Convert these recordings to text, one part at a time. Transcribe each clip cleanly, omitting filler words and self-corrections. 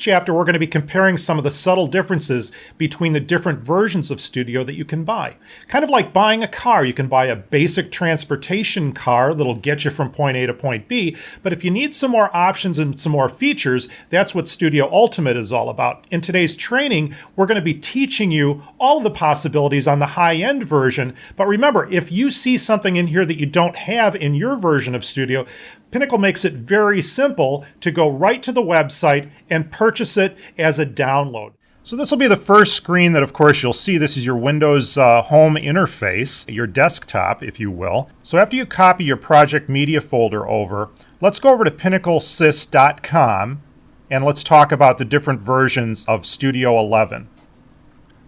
chapter, we're going to be comparing some of the subtle differences between the different versions of Studio that you can buy. Kind of like buying a car. You can buy a basic transportation car that'll get you from point A to point B, but if you need some more options and some more features, that's what Studio Ultimate is all about. In today's training, we're going to be teaching you all of the possibilities on the high-end version, but remember, if you see something in here that you don't have in your version of Studio, Pinnacle makes it very simple to go right to the website and purchase it as a download. So this will be the first screen that, of course, you'll see. This is your Windows home interface, your desktop, if you will. So after you copy your project media folder over, let's go over to pinnaclesys.com and let's talk about the different versions of Studio 11.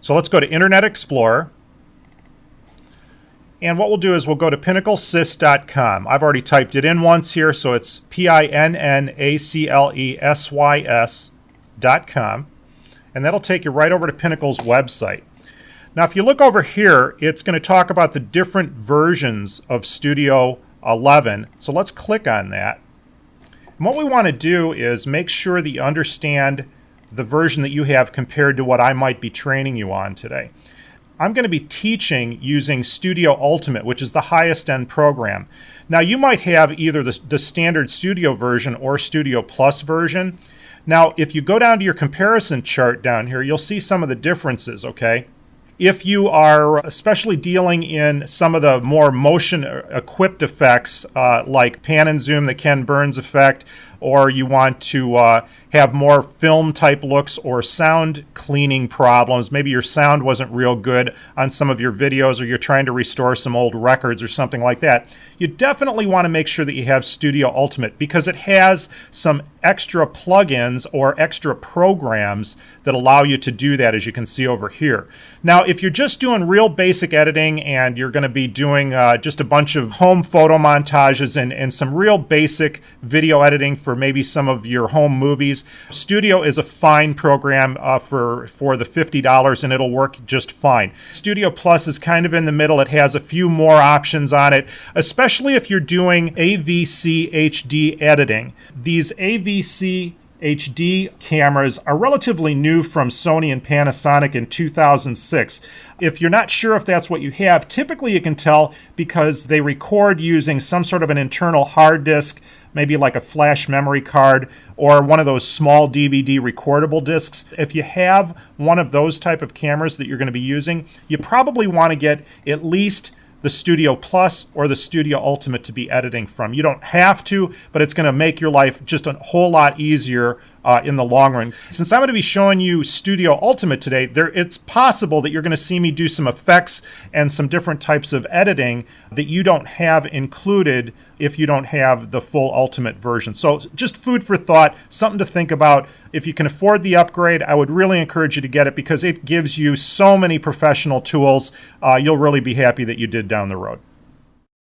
So let's go to Internet Explorer. And what we'll do is we'll go to pinnaclesys.com. I've already typed it in once here, so it's pinnaclesys.com. And that'll take you right over to Pinnacle's website. Now, if you look over here, it's going to talk about the different versions of Studio 11. So let's click on that. And what we want to do is make sure that you understand the version that you have compared to what I might be training you on today. I'm going to be teaching using Studio Ultimate, which is the highest end program. Now, you might have either the standard Studio version or Studio Plus version. Now, if you go down to your comparison chart down here, you'll see some of the differences, okay? If you are especially dealing in some of the more motion-equipped effects like pan and zoom, the Ken Burns effect, or you want to have more film-type looks or sound cleaning problems, maybe your sound wasn't real good on some of your videos or you're trying to restore some old records or something like that, you definitely want to make sure that you have Studio Ultimate because it has some extra plugins or extra programs that allow you to do that, as you can see over here. Now, if you're just doing real basic editing and you're going to be doing just a bunch of home photo montages and some real basic video editing for maybe some of your home movies, Studio is a fine program for the $50 and it'll work just fine. Studio Plus is kind of in the middle. It has a few more options on it, especially if you're doing AVC HD editing. These AVC HD cameras are relatively new from Sony and Panasonic in 2006. If you're not sure if that's what you have, typically you can tell because they record using some sort of an internal hard disk, maybe like a flash memory card or one of those small DVD recordable discs. If you have one of those type of cameras that you're going to be using, you probably want to get at least the Studio Plus or the Studio Ultimate to be editing from. You don't have to, but it's going to make your life just a whole lot easier in the long run. Since I'm going to be showing you Studio Ultimate today, it's possible that you're going to see me do some effects and some different types of editing that you don't have included if you don't have the full Ultimate version. So just food for thought, something to think about. If you can afford the upgrade, I would really encourage you to get it because it gives you so many professional tools. You'll really be happy that you did down the road.